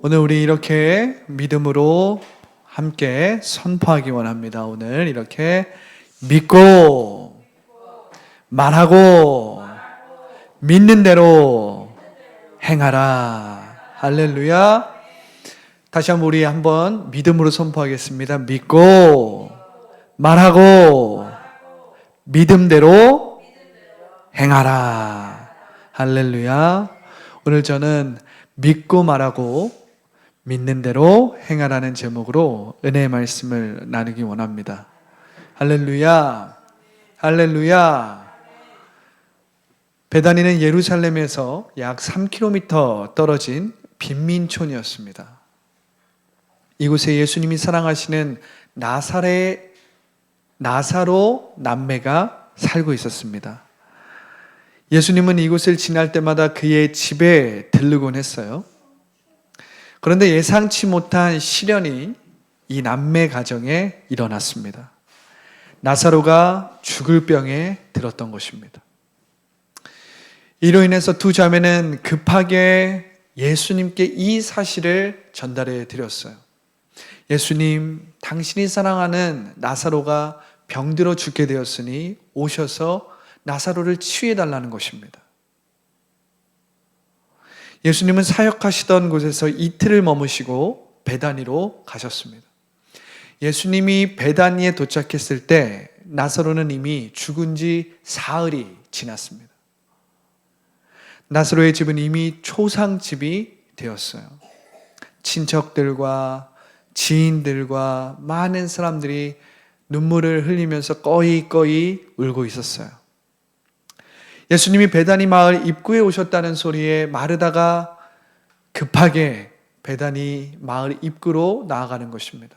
오늘 우리 이렇게 믿음으로 함께 선포하기 원합니다. 오늘 이렇게 믿고 말하고 믿는 대로 행하라. 할렐루야. 다시 한번 우리 한번 믿음으로 선포하겠습니다. 믿고 말하고 믿음대로 행하라. 할렐루야. 오늘 저는 믿고 말하고 믿는 대로 행하라는 제목으로 은혜의 말씀을 나누기 원합니다. 할렐루야. 할렐루야. 베다니는 예루살렘에서 약 3km 떨어진 빈민촌이었습니다. 이곳에 예수님이 사랑하시는 나사로 남매가 살고 있었습니다. 예수님은 이곳을 지날 때마다 그의 집에 들르곤 했어요. 그런데 예상치 못한 시련이 이 남매 가정에 일어났습니다. 나사로가 죽을 병에 들었던 것입니다. 이로 인해서 두 자매는 급하게 예수님께 이 사실을 전달해 드렸어요. 예수님, 당신이 사랑하는 나사로가 병들어 죽게 되었으니 오셔서 나사로를 치유해 달라는 것입니다. 예수님은 사역하시던 곳에서 이틀을 머무시고 베다니로 가셨습니다. 예수님이 베다니에 도착했을 때 나사로는 이미 죽은 지 사흘이 지났습니다. 나사로의 집은 이미 초상집이 되었어요. 친척들과 지인들과 많은 사람들이 눈물을 흘리면서 꺼이꺼이 울고 있었어요. 예수님이 베다니 마을 입구에 오셨다는 소리에 마르다가 급하게 베다니 마을 입구로 나아가는 것입니다.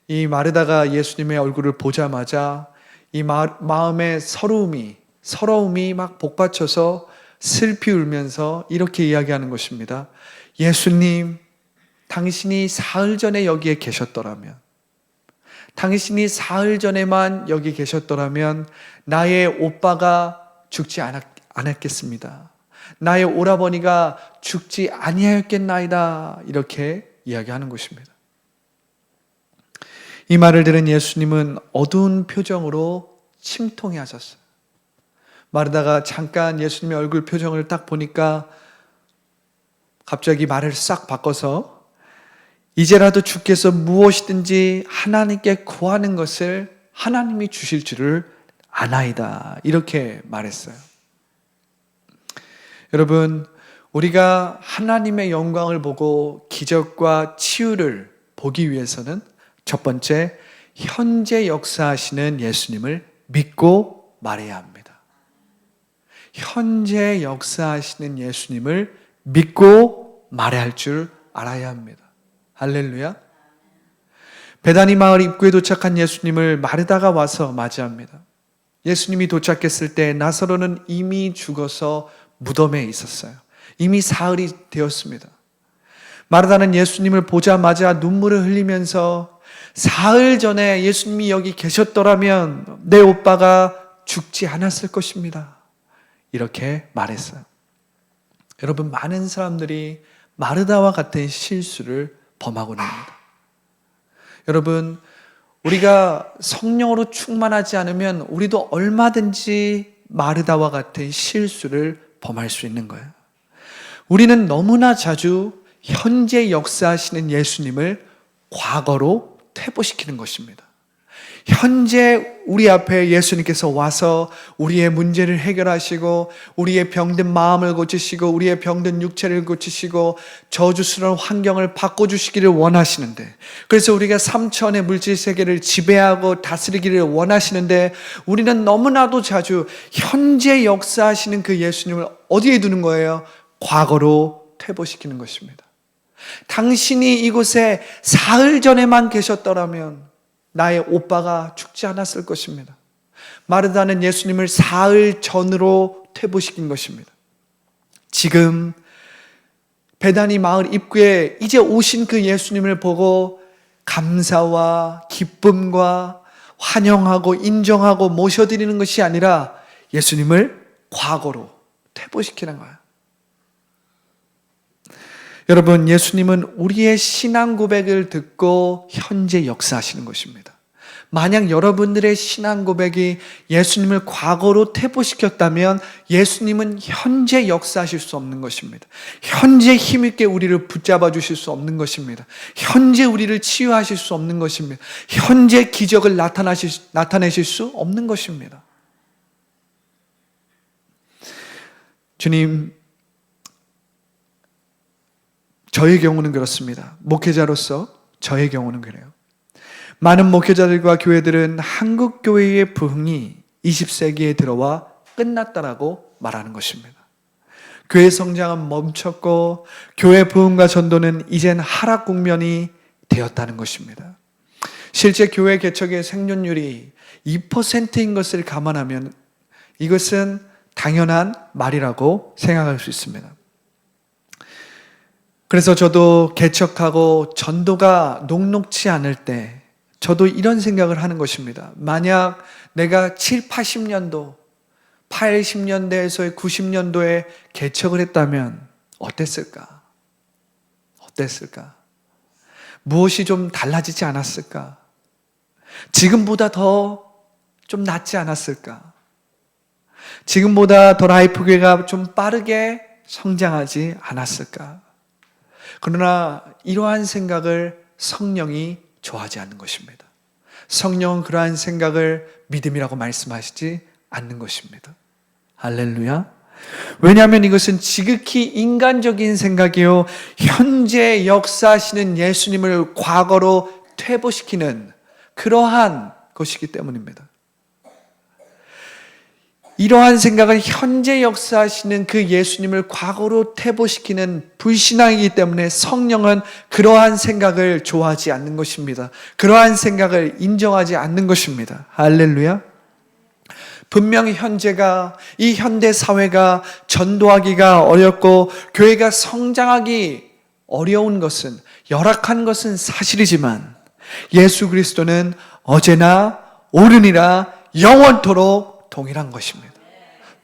이 마르다가 예수님의 얼굴을 보자마자 이 마음의 서러움이 막 복받쳐서 슬피 울면서 이렇게 이야기하는 것입니다. 예수님, 당신이 사흘 전에 여기에 계셨더라면, 당신이 사흘 전에만 여기 계셨더라면 나의 오빠가 죽지 않았겠습니다. 나의 오라버니가 죽지 아니하였겠나이다. 이렇게 이야기하는 것입니다. 이 말을 들은 예수님은 어두운 표정으로 침통해 하셨어요. 마르다가 잠깐 예수님의 얼굴 표정을 딱 보니까 갑자기 말을 싹 바꿔서 이제라도 주께서 무엇이든지 하나님께 구하는 것을 하나님이 주실 줄을 아나이다. 이렇게 말했어요. 여러분, 우리가 하나님의 영광을 보고 기적과 치유를 보기 위해서는 첫 번째, 현재 역사하시는 예수님을 믿고 말해야 합니다. 현재 역사하시는 예수님을 믿고 말해야 할 줄 알아야 합니다. 할렐루야. 베다니 마을 입구에 도착한 예수님을 마르다가 와서 맞이합니다. 예수님이 도착했을 때 나사로는 이미 죽어서 무덤에 있었어요. 이미 사흘이 되었습니다. 마르다는 예수님을 보자마자 눈물을 흘리면서 사흘 전에 예수님이 여기 계셨더라면 내 오빠가 죽지 않았을 것입니다. 이렇게 말했어요. 여러분, 많은 사람들이 마르다와 같은 실수를 범하곤 합니다. 여러분, 우리가 성령으로 충만하지 않으면 우리도 얼마든지 마르다와 같은 실수를 범할 수 있는 거예요. 우리는 너무나 자주 현재 역사하시는 예수님을 과거로 퇴보시키는 것입니다. 현재 우리 앞에 예수님께서 와서 우리의 문제를 해결하시고 우리의 병든 마음을 고치시고 우리의 병든 육체를 고치시고 저주스러운 환경을 바꿔주시기를 원하시는데, 그래서 우리가 삼천의 물질 세계를 지배하고 다스리기를 원하시는데 우리는 너무나도 자주 현재 역사하시는 그 예수님을 어디에 두는 거예요? 과거로 퇴보시키는 것입니다. 당신이 이곳에 사흘 전에만 계셨더라면 나의 오빠가 죽지 않았을 것입니다. 마르다는 예수님을 사흘 전으로 퇴보시킨 것입니다. 지금 베다니 마을 입구에 이제 오신 그 예수님을 보고 감사와 기쁨과 환영하고 인정하고 모셔드리는 것이 아니라 예수님을 과거로 퇴보시키는 거예요. 여러분, 예수님은 우리의 신앙 고백을 듣고 현재 역사하시는 것입니다. 만약 여러분들의 신앙 고백이 예수님을 과거로 퇴보시켰다면 예수님은 현재 역사하실 수 없는 것입니다. 현재 힘있게 우리를 붙잡아 주실 수 없는 것입니다. 현재 우리를 치유하실 수 없는 것입니다. 현재 기적을 나타내실 수 없는 것입니다. 주님, 저의 경우는 그렇습니다. 목회자로서 저의 경우는 그래요. 많은 목회자들과 교회들은 한국 교회의 부흥이 20세기에 들어와 끝났다라고 말하는 것입니다. 교회 성장은 멈췄고 교회 부흥과 전도는 이젠 하락 국면이 되었다는 것입니다. 실제 교회 개척의 생존율이 2%인 것을 감안하면 이것은 당연한 말이라고 생각할 수 있습니다. 그래서 저도 개척하고 전도가 녹록치 않을 때 저도 이런 생각을 하는 것입니다. 만약 내가 7, 80년도, 80년대에서의 90년도에 개척을 했다면 어땠을까? 무엇이 좀 달라지지 않았을까? 지금보다 더 좀 낫지 않았을까? 지금보다 더 라이프교회가 좀 빠르게 성장하지 않았을까? 그러나 이러한 생각을 성령이 좋아하지 않는 것입니다. 성령은 그러한 생각을 믿음이라고 말씀하시지 않는 것입니다. 할렐루야. 왜냐하면 이것은 지극히 인간적인 생각이요, 현재 역사하시는 예수님을 과거로 퇴보시키는 그러한 것이기 때문입니다. 이러한 생각은 현재 역사하시는 그 예수님을 과거로 퇴보시키는 불신앙이기 때문에 성령은 그러한 생각을 좋아하지 않는 것입니다. 그러한 생각을 인정하지 않는 것입니다. 할렐루야. 분명히 이 현대 사회가 전도하기가 어렵고 교회가 성장하기 어려운 것은, 열악한 것은 사실이지만 예수 그리스도는 어제나 오르니라 영원토록 동일한 것입니다.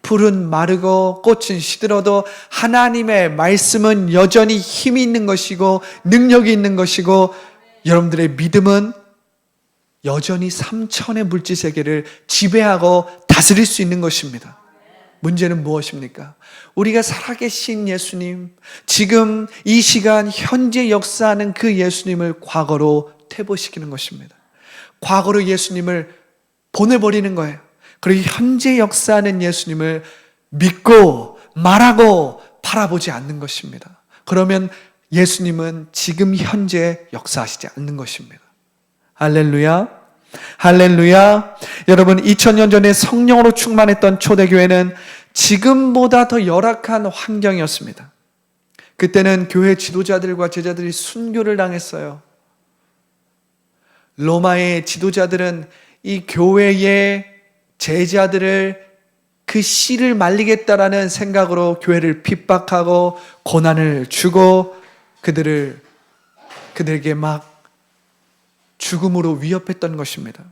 풀은 마르고 꽃은 시들어도 하나님의 말씀은 여전히 힘이 있는 것이고 능력이 있는 것이고 여러분들의 믿음은 여전히 3천의 물질 세계를 지배하고 다스릴 수 있는 것입니다. 문제는 무엇입니까? 우리가 살아계신 예수님, 지금 이 시간 현재 역사하는 그 예수님을 과거로 퇴보시키는 것입니다. 과거로 예수님을 보내버리는 거예요. 그리고 현재 역사하는 예수님을 믿고 말하고 바라보지 않는 것입니다. 그러면 예수님은 지금 현재 역사하시지 않는 것입니다. 할렐루야. 할렐루야. 여러분, 2000년 전에 성령으로 충만했던 초대교회는 지금보다 더 열악한 환경이었습니다. 그때는 교회 지도자들과 제자들이 순교를 당했어요. 로마의 지도자들은 이 교회의 제자들을 그 씨를 말리겠다라는 생각으로 교회를 핍박하고 고난을 주고 그들에게 막 죽음으로 위협했던 것입니다.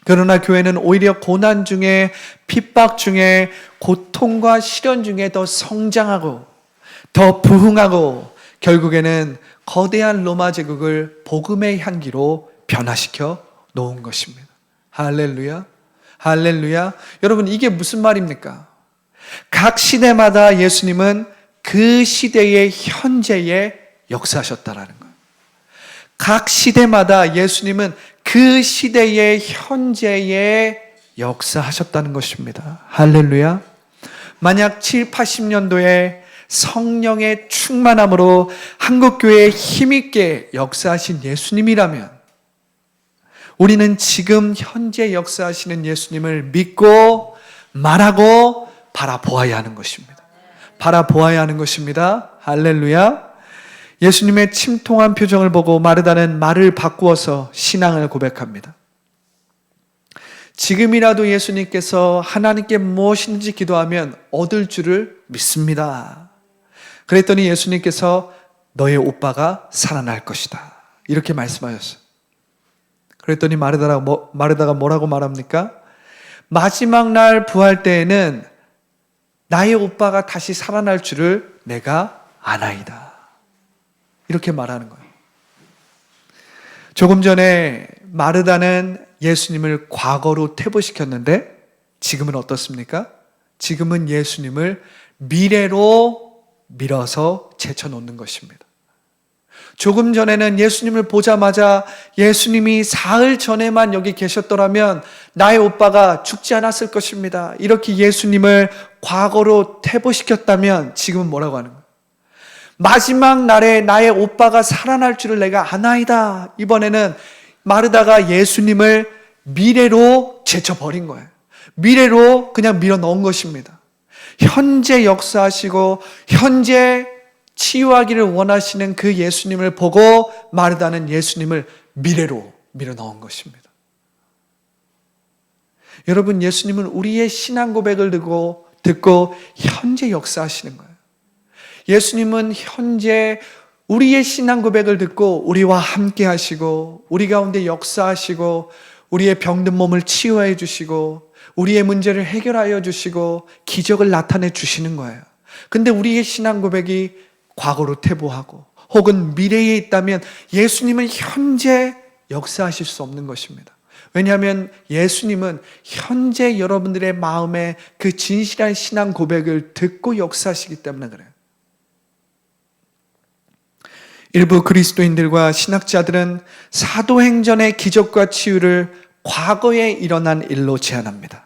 그러나 교회는 오히려 고난 중에, 핍박 중에, 고통과 시련 중에 더 성장하고 더 부흥하고 결국에는 거대한 로마 제국을 복음의 향기로 변화시켜 놓은 것입니다. 할렐루야. 할렐루야. 여러분, 이게 무슨 말입니까? 각 시대마다 예수님은 그 시대의 현재에 역사하셨다라는 거예요. 각 시대마다 예수님은 그 시대의 현재에 역사하셨다는 것입니다. 할렐루야. 만약 7, 80년도에 성령의 충만함으로 한국교회에 힘있게 역사하신 예수님이라면 우리는 지금 현재 역사하시는 예수님을 믿고 말하고 바라보아야 하는 것입니다. 바라보아야 하는 것입니다. 할렐루야. 예수님의 침통한 표정을 보고 마르다는 말을 바꾸어서 신앙을 고백합니다. 지금이라도 예수님께서 하나님께 무엇인지 기도하면 얻을 줄을 믿습니다. 그랬더니 예수님께서 너의 오빠가 살아날 것이다, 이렇게 말씀하셨어요. 그랬더니 마르다가 뭐라고 말합니까? 마지막 날 부활 때에는 나의 오빠가 다시 살아날 줄을 내가 아나이다. 이렇게 말하는 거예요. 조금 전에 마르다는 예수님을 과거로 퇴보시켰는데 지금은 어떻습니까? 지금은 예수님을 미래로 밀어서 제쳐놓는 것입니다. 조금 전에는 예수님을 보자마자 예수님이 사흘 전에만 여기 계셨더라면 나의 오빠가 죽지 않았을 것입니다. 이렇게 예수님을 과거로 퇴보시켰다면 지금은 뭐라고 하는 거예요? 마지막 날에 나의 오빠가 살아날 줄을 내가 아나이다. 이번에는 마르다가 예수님을 미래로 제쳐버린 거예요. 미래로 그냥 밀어넣은 것입니다. 현재 역사하시고 현재 치유하기를 원하시는 그 예수님을 보고 마르다는 예수님을 미래로 밀어넣은 것입니다. 여러분, 예수님은 우리의 신앙 고백을 듣고 현재 역사하시는 거예요. 예수님은 현재 우리의 신앙 고백을 듣고 우리와 함께 하시고 우리 가운데 역사하시고 우리의 병든 몸을 치유해 주시고 우리의 문제를 해결하여 주시고 기적을 나타내 주시는 거예요. 근데 우리의 신앙 고백이 과거로 퇴보하고 혹은 미래에 있다면 예수님은 현재 역사하실 수 없는 것입니다. 왜냐하면 예수님은 현재 여러분들의 마음에 그 진실한 신앙 고백을 듣고 역사하시기 때문에 그래요. 일부 그리스도인들과 신학자들은 사도행전의 기적과 치유를 과거에 일어난 일로 제안합니다.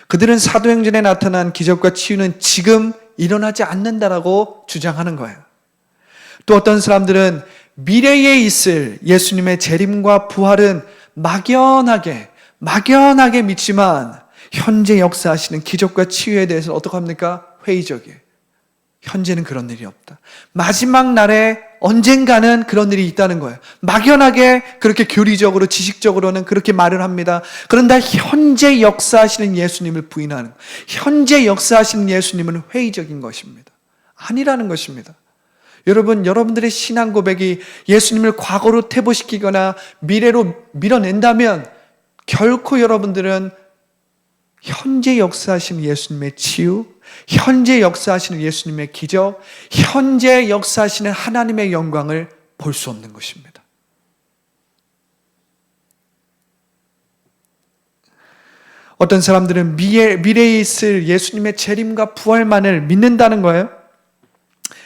그들은 사도행전에 나타난 기적과 치유는 지금 일어나지 않는다라고 주장하는 거예요. 또 어떤 사람들은 미래에 있을 예수님의 재림과 부활은 막연하게 믿지만 현재 역사하시는 기적과 치유에 대해서 어떻게 합니까? 회의적이에요. 현재는 그런 일이 없다. 마지막 날에 언젠가는 그런 일이 있다는 거예요. 막연하게 그렇게 교리적으로 지식적으로는 그렇게 말을 합니다. 그런데 현재 역사하시는 예수님을 부인하는 거예요. 현재 역사하시는 예수님은 회의적인 것입니다. 아니라는 것입니다. 여러분, 여러분들의 신앙 고백이 예수님을 과거로 퇴보시키거나 미래로 밀어낸다면 결코 여러분들은 현재 역사하시는 예수님의 치유, 현재 역사하시는 예수님의 기적, 현재 역사하시는 하나님의 영광을 볼 수 없는 것입니다. 어떤 사람들은 미래에 있을 예수님의 재림과 부활만을 믿는다는 거예요.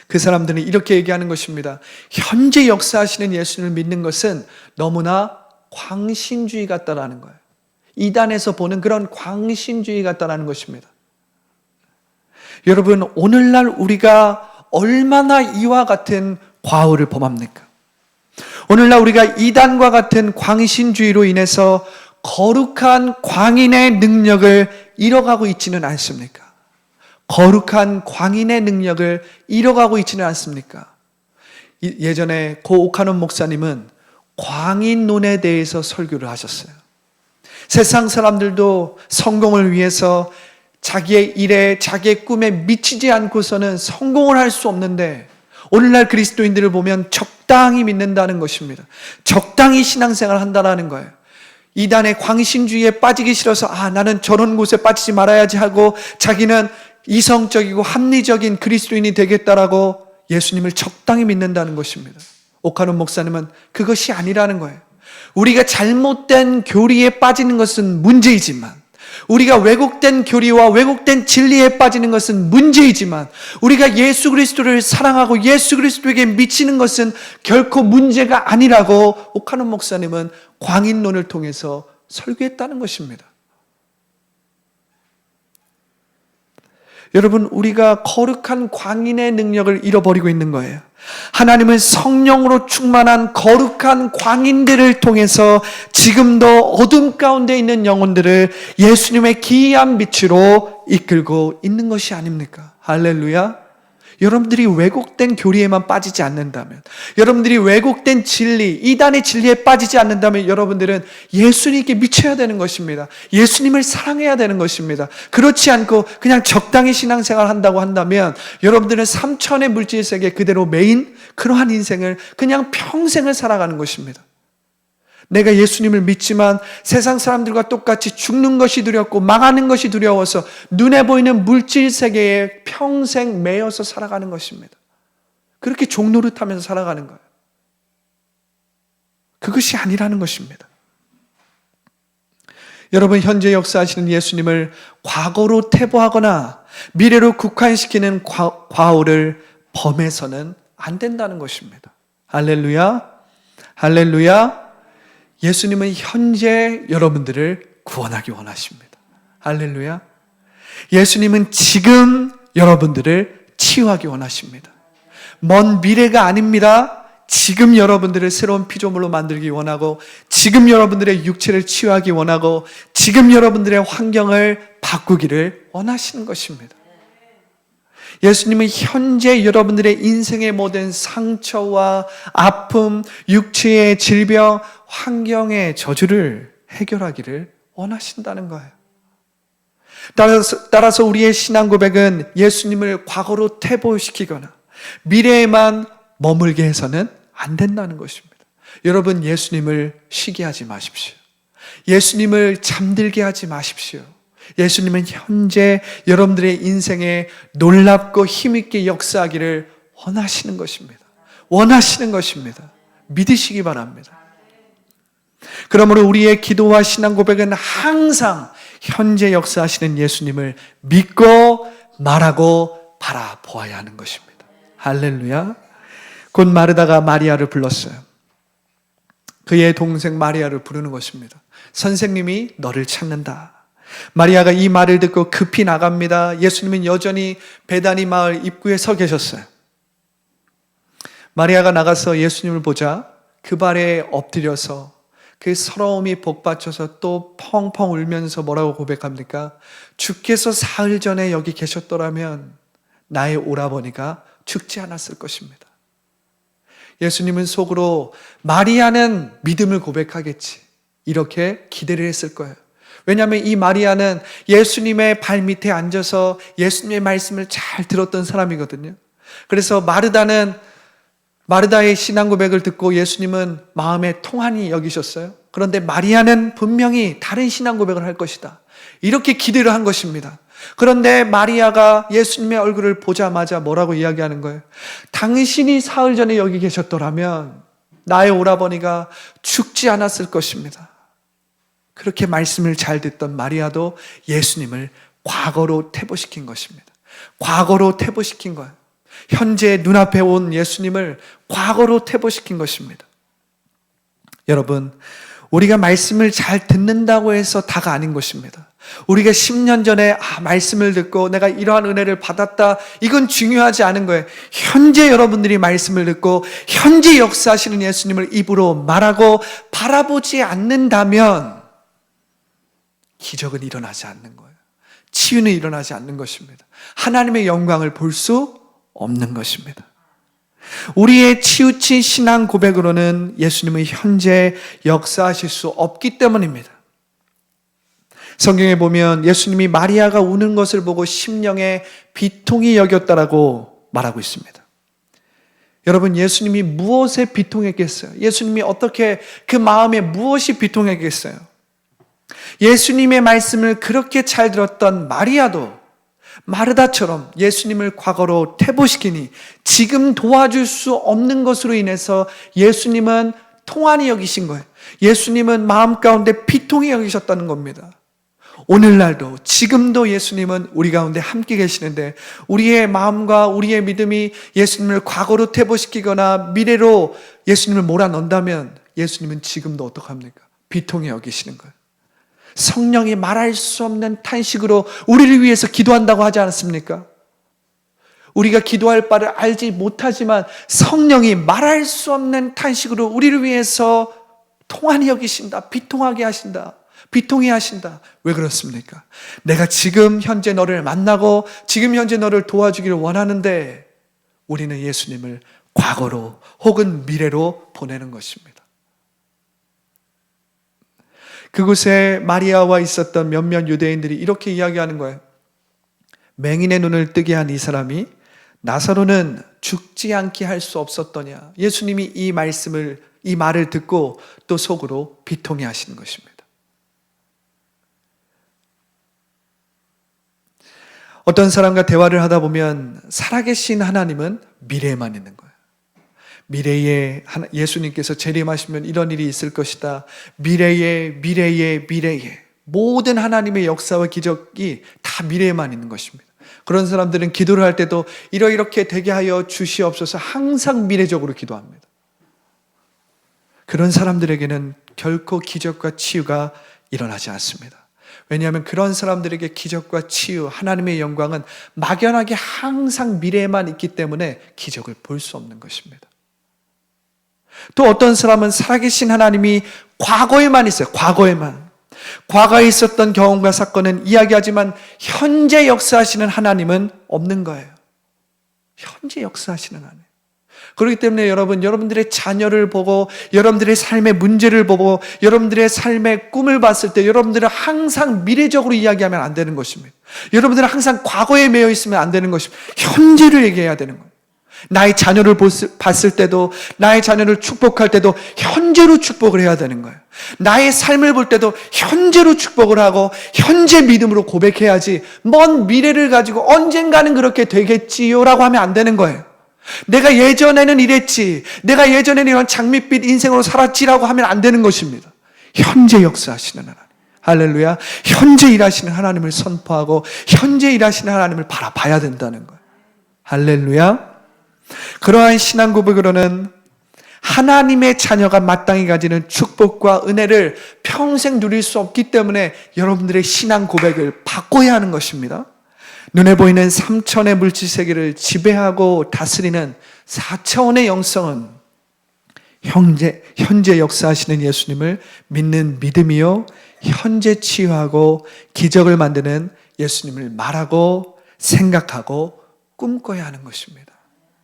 그 사람들은 이렇게 얘기하는 것입니다. 현재 역사하시는 예수님을 믿는 것은 너무나 광신주의 같다라는 거예요. 이단에서 보는 그런 광신주의 같다라는 것입니다. 여러분, 오늘날 우리가 얼마나 이와 같은 과오를 범합니까? 오늘날 우리가 이단과 같은 광신주의로 인해서 거룩한 광인의 능력을 잃어가고 있지는 않습니까? 거룩한 광인의 능력을 잃어가고 있지는 않습니까? 예전에 고 오카논 목사님은 광인론에 대해서 설교를 하셨어요. 세상 사람들도 성공을 위해서 자기의 일에, 자기의 꿈에 미치지 않고서는 성공을 할 수 없는데 오늘날 그리스도인들을 보면 적당히 믿는다는 것입니다. 적당히 신앙생활을 한다는 거예요. 이단의 광신주의에 빠지기 싫어서 나는 저런 곳에 빠지지 말아야지 하고 자기는 이성적이고 합리적인 그리스도인이 되겠다라고 예수님을 적당히 믿는다는 것입니다. 오카논 목사님은 그것이 아니라는 거예요. 우리가 잘못된 교리에 빠지는 것은 문제이지만 우리가 왜곡된 교리와 왜곡된 진리에 빠지는 것은 문제이지만 우리가 예수 그리스도를 사랑하고 예수 그리스도에게 미치는 것은 결코 문제가 아니라고 오카논 목사님은 광인론을 통해서 설교했다는 것입니다. 여러분, 우리가 거룩한 광인의 능력을 잃어버리고 있는 거예요. 하나님은 성령으로 충만한 거룩한 광인들을 통해서 지금도 어둠 가운데 있는 영혼들을 예수님의 기이한 빛으로 이끌고 있는 것이 아닙니까? 할렐루야. 여러분들이 왜곡된 교리에만 빠지지 않는다면, 여러분들이 왜곡된 진리, 이단의 진리에 빠지지 않는다면 여러분들은 예수님께 미쳐야 되는 것입니다. 예수님을 사랑해야 되는 것입니다. 그렇지 않고 그냥 적당히 신앙생활 한다고 한다면 여러분들은 삼천의 물질 세계 그대로 매인 그러한 인생을 그냥 평생을 살아가는 것입니다. 내가 예수님을 믿지만 세상 사람들과 똑같이 죽는 것이 두렵고 망하는 것이 두려워서 눈에 보이는 물질 세계에 평생 매여서 살아가는 것입니다. 그렇게 종노릇하면서 살아가는 거예요. 그것이 아니라는 것입니다. 여러분, 현재 역사하시는 예수님을 과거로 퇴보하거나 미래로 국한시키는 과오를 범해서는 안 된다는 것입니다. 할렐루야, 할렐루야. 예수님은 현재 여러분들을 구원하기 원하십니다. 할렐루야. 예수님은 지금 여러분들을 치유하기 원하십니다. 먼 미래가 아닙니다. 지금 여러분들을 새로운 피조물로 만들기 원하고, 지금 여러분들의 육체를 치유하기 원하고, 지금 여러분들의 환경을 바꾸기를 원하시는 것입니다. 예수님은 현재 여러분들의 인생의 모든 상처와 아픔, 육체의 질병, 환경의 저주를 해결하기를 원하신다는 거예요. 따라서 우리의 신앙 고백은 예수님을 과거로 퇴보시키거나 미래에만 머물게 해서는 안 된다는 것입니다. 여러분, 예수님을 쉬게 하지 마십시오. 예수님을 잠들게 하지 마십시오. 예수님은 현재 여러분들의 인생에 놀랍고 힘있게 역사하기를 원하시는 것입니다. 원하시는 것입니다. 믿으시기 바랍니다. 그러므로 우리의 기도와 신앙 고백은 항상 현재 역사하시는 예수님을 믿고 말하고 바라보아야 하는 것입니다. 할렐루야. 곧 마르다가 마리아를 불렀어요. 그의 동생 마리아를 부르는 것입니다. 선생님이 너를 찾는다. 마리아가 이 말을 듣고 급히 나갑니다. 예수님은 여전히 베다니 마을 입구에 서 계셨어요. 마리아가 나가서 예수님을 보자 그 발에 엎드려서 그 서러움이 복받쳐서 또 펑펑 울면서 뭐라고 고백합니까? 주께서 사흘 전에 여기 계셨더라면 나의 오라버니가 죽지 않았을 것입니다. 예수님은 속으로 마리아는 믿음을 고백하겠지, 이렇게 기대를 했을 거예요. 왜냐하면 이 마리아는 예수님의 발 밑에 앉아서 예수님의 말씀을 잘 들었던 사람이거든요. 그래서 마르다의 신앙 고백을 듣고 예수님은 마음에 통한이 여기셨어요. 그런데 마리아는 분명히 다른 신앙 고백을 할 것이다, 이렇게 기대를 한 것입니다. 그런데 마리아가 예수님의 얼굴을 보자마자 뭐라고 이야기하는 거예요? 당신이 사흘 전에 여기 계셨더라면 나의 오라버니가 죽지 않았을 것입니다. 그렇게 말씀을 잘 듣던 마리아도 예수님을 과거로 퇴보시킨 것입니다. 과거로 퇴보시킨 거예요. 현재 눈앞에 온 예수님을 과거로 퇴보시킨 것입니다. 여러분, 우리가 말씀을 잘 듣는다고 해서 다가 아닌 것입니다. 우리가 10년 전에 말씀을 듣고 내가 이러한 은혜를 받았다, 이건 중요하지 않은 거예요. 현재 여러분들이 말씀을 듣고 현재 역사하시는 예수님을 입으로 말하고 바라보지 않는다면 기적은 일어나지 않는 거예요. 치유는 일어나지 않는 것입니다. 하나님의 영광을 볼 수 없는 것입니다. 우리의 치우친 신앙 고백으로는 예수님의 현재 역사하실 수 없기 때문입니다. 성경에 보면 예수님이 마리아가 우는 것을 보고 심령에 비통이 여겼다라고 말하고 있습니다. 여러분, 예수님이 무엇에 비통했겠어요? 예수님이 어떻게, 그 마음에 무엇이 비통했겠어요? 예수님의 말씀을 그렇게 잘 들었던 마리아도 마르다처럼 예수님을 과거로 퇴보시키니 지금 도와줄 수 없는 것으로 인해서 예수님은 통한이 여기신 거예요. 예수님은 마음 가운데 비통이 여기셨다는 겁니다. 오늘날도 지금도 예수님은 우리 가운데 함께 계시는데 우리의 마음과 우리의 믿음이 예수님을 과거로 퇴보시키거나 미래로 예수님을 몰아넣는다면 예수님은 지금도 어떡합니까? 비통히 여기시는 거예요. 성령이 말할 수 없는 탄식으로 우리를 위해서 기도한다고 하지 않았습니까? 우리가 기도할 바를 알지 못하지만 성령이 말할 수 없는 탄식으로 우리를 위해서 통한히 여기신다, 비통하게 하신다, 비통해 하신다. 왜 그렇습니까? 내가 지금 현재 너를 만나고 지금 현재 너를 도와주기를 원하는데 우리는 예수님을 과거로 혹은 미래로 보내는 것입니다. 그곳에 마리아와 있었던 몇몇 유대인들이 이렇게 이야기하는 거예요. 맹인의 눈을 뜨게 한 이 사람이 나사로는 죽지 않게 할 수 없었더냐. 예수님이 이 말을 듣고 또 속으로 비통해 하시는 것입니다. 어떤 사람과 대화를 하다 보면 살아계신 하나님은 미래에만 있는 거예요. 미래에 예수님께서 재림하시면 이런 일이 있을 것이다. 미래에 모든 하나님의 역사와 기적이 다 미래에만 있는 것입니다. 그런 사람들은 기도를 할 때도 이렇게 되게 하여 주시옵소서 항상 미래적으로 기도합니다. 그런 사람들에게는 결코 기적과 치유가 일어나지 않습니다. 왜냐하면 그런 사람들에게 기적과 치유, 하나님의 영광은 막연하게 항상 미래에만 있기 때문에 기적을 볼 수 없는 것입니다. 또 어떤 사람은 살아계신 하나님이 과거에만 있어요. 과거에 있었던 경험과 사건은 이야기하지만 현재 역사하시는 하나님은 없는 거예요. 현재 역사하시는 하나님. 그렇기 때문에 여러분들의 자녀를 보고, 여러분들의 삶의 문제를 보고, 여러분들의 삶의 꿈을 봤을 때 여러분들은 항상 미래적으로 이야기하면 안 되는 것입니다. 여러분들은 항상 과거에 매여 있으면 안 되는 것입니다. 현재를 얘기해야 되는 거예요. 나의 자녀를 봤을 때도, 나의 자녀를 축복할 때도 현재로 축복을 해야 되는 거예요. 나의 삶을 볼 때도 현재로 축복을 하고 현재 믿음으로 고백해야지, 먼 미래를 가지고 언젠가는 그렇게 되겠지요라고 하면 안 되는 거예요. 내가 예전에는 이랬지, 내가 예전에는 이런 장밋빛 인생으로 살았지라고 하면 안 되는 것입니다. 현재 역사하시는 하나님, 할렐루야. 현재 일하시는 하나님을 선포하고 현재 일하시는 하나님을 바라봐야 된다는 거예요. 할렐루야. 그러한 신앙 고백으로는 하나님의 자녀가 마땅히 가지는 축복과 은혜를 평생 누릴 수 없기 때문에 여러분들의 신앙 고백을 바꿔야 하는 것입니다. 눈에 보이는 3차원의 물질 세계를 지배하고 다스리는 4차원의 영성은 현재 역사하시는 예수님을 믿는 믿음이요, 현재 치유하고 기적을 만드는 예수님을 말하고 생각하고 꿈꿔야 하는 것입니다.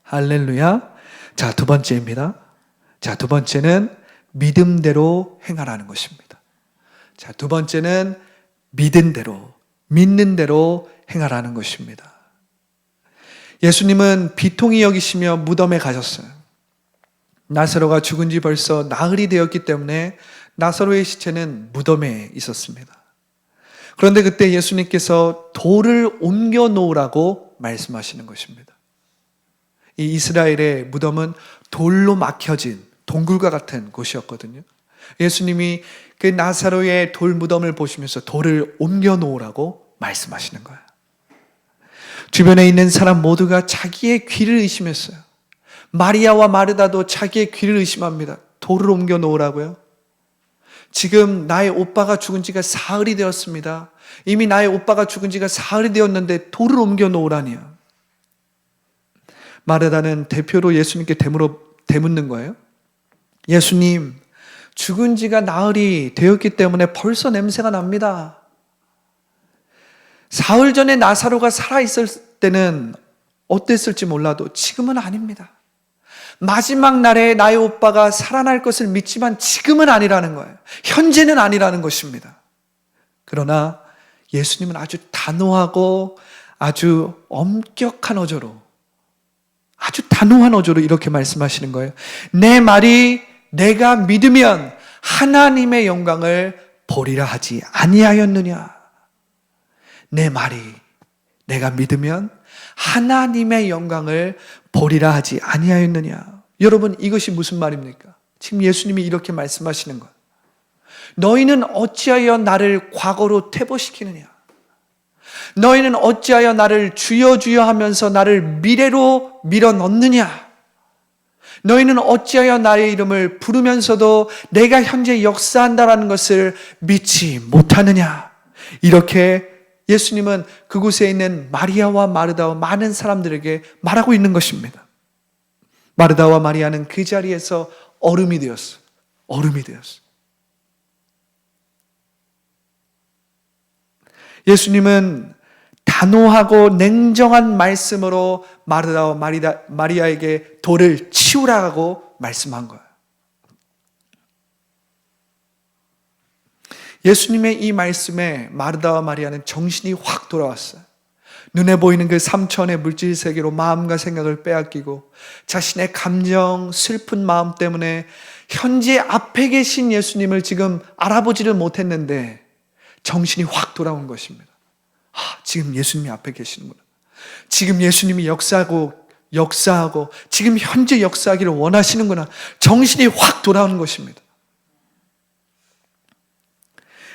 할렐루야. 자, 두 번째입니다. 자, 두 번째는 믿음대로 행하라는 것입니다. 자, 두 번째는 믿는 대로 행하라는 것입니다. 예수님은 비통히 여기시며 무덤에 가셨어요. 나사로가 죽은 지 벌써 나흘이 되었기 때문에 나사로의 시체는 무덤에 있었습니다. 그런데 그때 예수님께서 돌을 옮겨 놓으라고 말씀하시는 것입니다. 이 이스라엘의 무덤은 돌로 막혀진 동굴과 같은 곳이었거든요. 예수님이 그 나사로의 돌 무덤을 보시면서 돌을 옮겨 놓으라고 말씀하시는 거예요. 주변에 있는 사람 모두가 자기의 귀를 의심했어요. 마리아와 마르다도 자기의 귀를 의심합니다. 돌을 옮겨 놓으라고요? 지금 나의 오빠가 죽은 지가 사흘이 되었습니다. 이미 나의 오빠가 죽은 지가 사흘이 되었는데 돌을 옮겨 놓으라니요. 마르다는 대표로 예수님께 되묻는 거예요. 예수님, 죽은 지가 나흘이 되었기 때문에 벌써 냄새가 납니다. 사흘 전에 나사로가 살아있을 때는 어땠을지 몰라도 지금은 아닙니다. 마지막 날에 나의 오빠가 살아날 것을 믿지만 지금은 아니라는 거예요. 현재는 아니라는 것입니다. 그러나 예수님은 아주 단호하고 아주 엄격한 어조로, 이렇게 말씀하시는 거예요. 내 말이 내가 믿으면 하나님의 영광을 보리라 하지 아니하였느냐. 내 말이 내가 믿으면 하나님의 영광을 보리라 하지 아니하였느냐. 여러분, 이것이 무슨 말입니까? 지금 예수님이 이렇게 말씀하시는 거예요. 너희는 어찌하여 나를 과거로 퇴보시키느냐. 너희는 어찌하여 나를 주여 주여 하면서 나를 미래로 밀어넣느냐. 너희는 어찌하여 나의 이름을 부르면서도 내가 현재 역사한다라는 것을 믿지 못하느냐. 이렇게 예수님은 그곳에 있는 마리아와 마르다와 많은 사람들에게 말하고 있는 것입니다. 마르다와 마리아는 그 자리에서 얼음이 되었어요. 예수님은 단호하고 냉정한 말씀으로 마르다와 마리아에게 돌을 치우라고 말씀한 거예요. 예수님의 이 말씀에 마르다와 마리아는 정신이 확 돌아왔어요. 눈에 보이는 그 3차원의 물질 세계로 마음과 생각을 빼앗기고 자신의 감정, 슬픈 마음 때문에 현재 앞에 계신 예수님을 지금 알아보지를 못했는데 정신이 확 돌아온 것입니다. 지금 예수님이 앞에 계시는구나. 지금 예수님이 역사하고 역사하고 지금 현재 역사하기를 원하시는구나. 정신이 확 돌아오는 것입니다.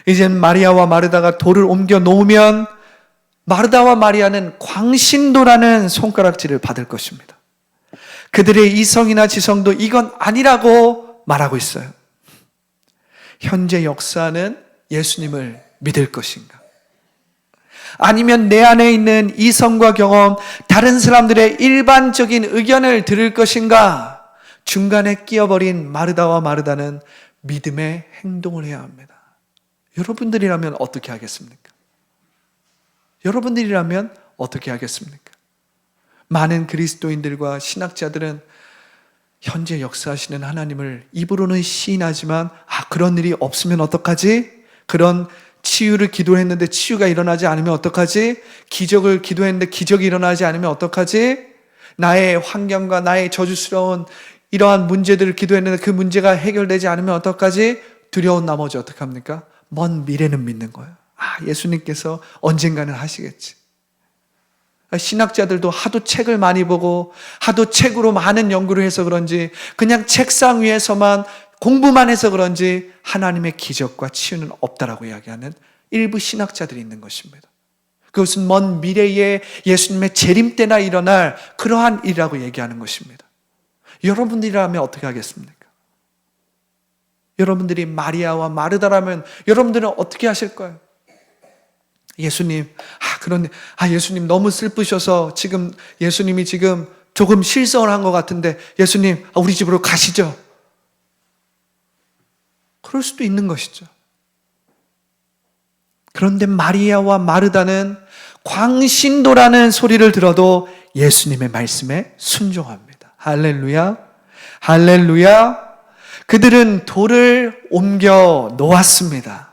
이젠 마리아와 마르다가 돌을 옮겨 놓으면 마르다와 마리아는 광신도라는 손가락질을 받을 것입니다. 그들의 이성이나 지성도 이건 아니라고 말하고 있어요. 현재 역사는 예수님을 믿을 것인가? 아니면 내 안에 있는 이성과 경험, 다른 사람들의 일반적인 의견을 들을 것인가? 중간에 끼어버린 마르다와 마르다는 믿음의 행동을 해야 합니다. 여러분들이라면 어떻게 하겠습니까? 여러분들이라면 어떻게 하겠습니까? 많은 그리스도인들과 신학자들은 현재 역사하시는 하나님을 입으로는 시인하지만 그런 일이 없으면 어떡하지? 그런 치유를 기도했는데 치유가 일어나지 않으면 어떡하지? 기적을 기도했는데 기적이 일어나지 않으면 어떡하지? 나의 환경과 나의 저주스러운 이러한 문제들을 기도했는데 그 문제가 해결되지 않으면 어떡하지? 두려운 나머지 어떡합니까? 먼 미래는 믿는 거예요. 예수님께서 언젠가는 하시겠지. 신학자들도 하도 책을 많이 보고 하도 책으로 많은 연구를 해서 그런지 그냥 책상 위에서만 공부만 해서 그런지 하나님의 기적과 치유는 없다라고 이야기하는 일부 신학자들이 있는 것입니다. 그것은 먼 미래에 예수님의 재림 때나 일어날 그러한 일이라고 얘기하는 것입니다. 여러분들이라면 어떻게 하겠습니까? 여러분들이 마리아와 마르다라면 여러분들은 어떻게 하실 거예요? 예수님, 그런데 예수님 너무 슬프셔서 지금 예수님이 지금 조금 실성을 한 것 같은데 예수님, 우리 집으로 가시죠. 그럴 수도 있는 것이죠. 그런데 마리아와 마르다는 광신도라는 소리를 들어도 예수님의 말씀에 순종합니다. 할렐루야, 할렐루야. 그들은 돌을 옮겨 놓았습니다.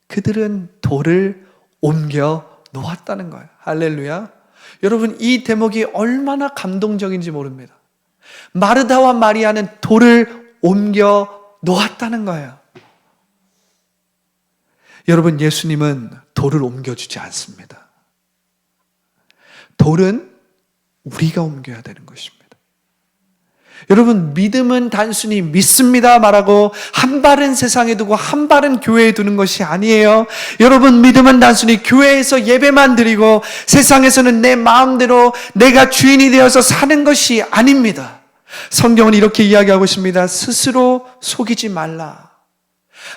그들은 돌을 옮겨 놓았다는 거예요. 할렐루야. 여러분, 이 대목이 얼마나 감동적인지 모릅니다. 마르다와 마리아는 돌을 옮겨 놓았다는 거예요. 여러분, 예수님은 돌을 옮겨주지 않습니다. 돌은 우리가 옮겨야 되는 것입니다. 여러분, 믿음은 단순히 믿습니다 말하고 한 발은 세상에 두고 한 발은 교회에 두는 것이 아니에요. 여러분, 믿음은 단순히 교회에서 예배만 드리고 세상에서는 내 마음대로 내가 주인이 되어서 사는 것이 아닙니다. 성경은 이렇게 이야기하고 있습니다. 스스로 속이지 말라.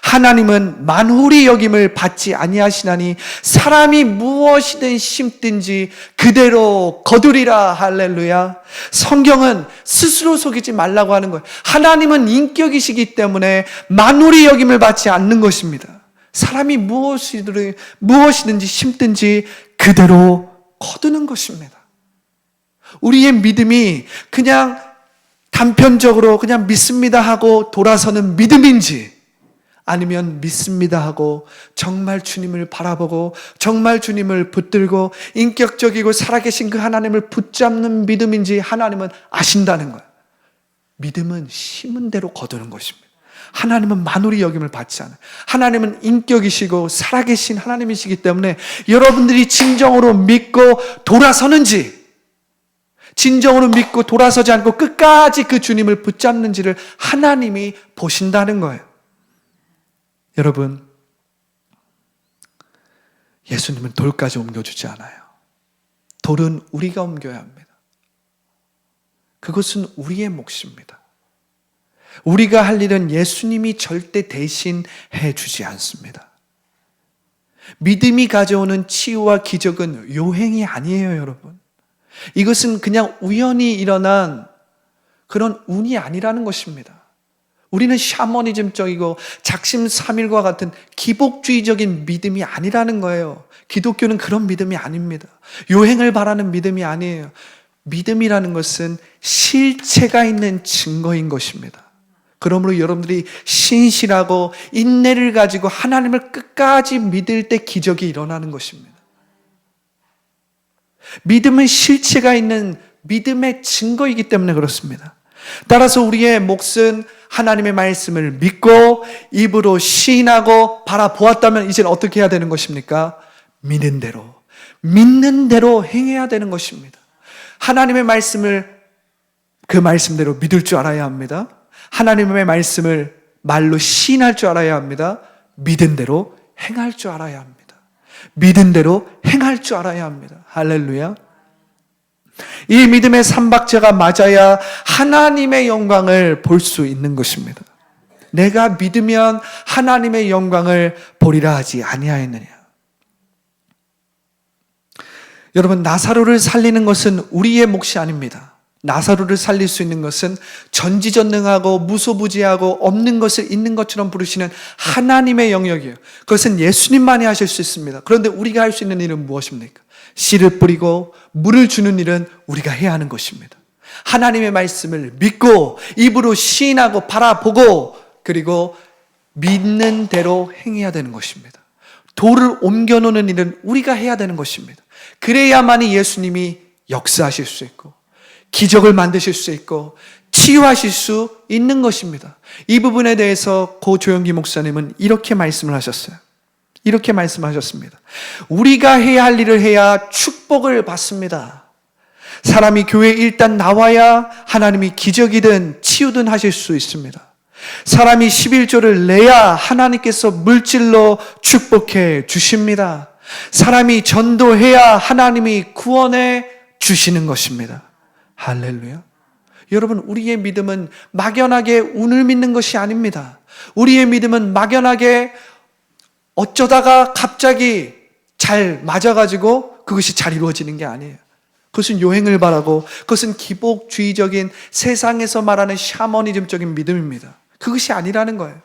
하나님은 만홀히 여김을 받지 아니하시나니 사람이 무엇이든 심든지 그대로 거두리라. 할렐루야. 성경은 스스로 속이지 말라고 하는 거예요. 하나님은 인격이시기 때문에 만홀히 여김을 받지 않는 것입니다. 사람이 무엇이든지 심든지 그대로 거두는 것입니다. 우리의 믿음이 그냥 단편적으로 그냥 믿습니다 하고 돌아서는 믿음인지, 아니면 믿습니다 하고 정말 주님을 바라보고 정말 주님을 붙들고 인격적이고 살아계신 그 하나님을 붙잡는 믿음인지 하나님은 아신다는 거예요. 믿음은 심은 대로 거두는 것입니다. 하나님은 만홀히 여김을 받지 않아요. 하나님은 인격이시고 살아계신 하나님이시기 때문에 여러분들이 진정으로 믿고 돌아서는지, 진정으로 믿고 돌아서지 않고 끝까지 그 주님을 붙잡는지를 하나님이 보신다는 거예요. 여러분, 예수님은 돌까지 옮겨주지 않아요. 돌은 우리가 옮겨야 합니다. 그것은 우리의 몫입니다. 우리가 할 일은 예수님이 절대 대신해 주지 않습니다. 믿음이 가져오는 치유와 기적은 요행이 아니에요, 여러분. 이것은 그냥 우연히 일어난 그런 운이 아니라는 것입니다. 우리는 샤머니즘적이고 작심삼일과 같은 기복주의적인 믿음이 아니라는 거예요. 기독교는 그런 믿음이 아닙니다. 요행을 바라는 믿음이 아니에요. 믿음이라는 것은 실체가 있는 증거인 것입니다. 그러므로 여러분들이 신실하고 인내를 가지고 하나님을 끝까지 믿을 때 기적이 일어나는 것입니다. 믿음은 실체가 있는 믿음의 증거이기 때문에 그렇습니다. 따라서 우리의 몫은 하나님의 말씀을 믿고 입으로 시인하고 바라보았다면 이제는 어떻게 해야 되는 것입니까? 믿는 대로 행해야 되는 것입니다. 하나님의 말씀을 그 말씀대로 믿을 줄 알아야 합니다. 하나님의 말씀을 말로 시인할 줄 알아야 합니다. 믿은 대로 행할 줄 알아야 합니다. 믿은 대로 행할 줄 알아야 합니다. 할렐루야. 이 믿음의 삼박자가 맞아야 하나님의 영광을 볼 수 있는 것입니다. 내가 믿으면 하나님의 영광을 보리라 하지 아니하였느냐. 여러분, 나사로를 살리는 것은 우리의 몫이 아닙니다. 나사로를 살릴 수 있는 것은 전지전능하고 무소부지하고 없는 것을 있는 것처럼 부르시는 하나님의 영역이에요. 그것은 예수님만이 하실 수 있습니다. 그런데 우리가 할 수 있는 일은 무엇입니까? 씨를 뿌리고 물을 주는 일은 우리가 해야 하는 것입니다. 하나님의 말씀을 믿고 입으로 시인하고 바라보고 그리고 믿는 대로 행해야 되는 것입니다. 돌을 옮겨놓는 일은 우리가 해야 되는 것입니다. 그래야만이 예수님이 역사하실 수 있고 기적을 만드실 수 있고 치유하실 수 있는 것입니다. 이 부분에 대해서 고 조영기 목사님은 이렇게 말씀을 하셨어요. 이렇게 말씀하셨습니다. 우리가 해야 할 일을 해야 축복을 받습니다. 사람이 교회에 일단 나와야 하나님이 기적이든 치유든 하실 수 있습니다. 사람이 11조를 내야 하나님께서 물질로 축복해 주십니다. 사람이 전도해야 하나님이 구원해 주시는 것입니다. 할렐루야. 여러분, 우리의 믿음은 막연하게 운을 믿는 것이 아닙니다. 우리의 믿음은 막연하게 어쩌다가 갑자기 잘 맞아가지고 그것이 잘 이루어지는 게 아니에요. 그것은 요행을 바라고 그것은 기복주의적인 세상에서 말하는 샤머니즘적인 믿음입니다. 그것이 아니라는 거예요.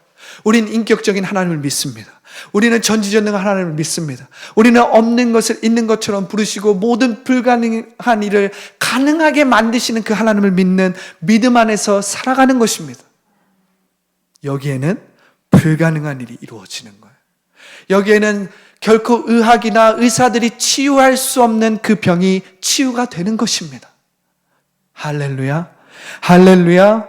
우리는 인격적인 하나님을 믿습니다. 우리는 전지전능한 하나님을 믿습니다. 우리는 없는 것을 있는 것처럼 부르시고 모든 불가능한 일을 가능하게 만드시는 그 하나님을 믿는 믿음 안에서 살아가는 것입니다. 여기에는 불가능한 일이 이루어지는 거예요. 여기에는 결코 의학이나 의사들이 치유할 수 없는 그 병이 치유가 되는 것입니다. 할렐루야. 할렐루야.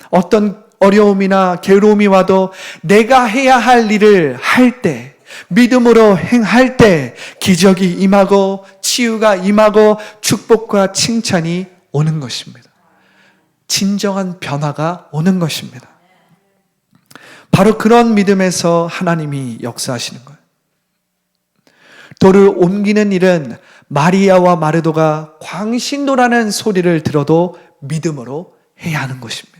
어떤 어려움이나 괴로움이 와도 내가 해야 할 일을 할 때, 믿음으로 행할 때 기적이 임하고 치유가 임하고 축복과 칭찬이 오는 것입니다. 진정한 변화가 오는 것입니다. 바로 그런 믿음에서 하나님이 역사하시는 거예요. 돌을 옮기는 일은 마리아와 마르도가 광신도라는 소리를 들어도 믿음으로 해야 하는 것입니다.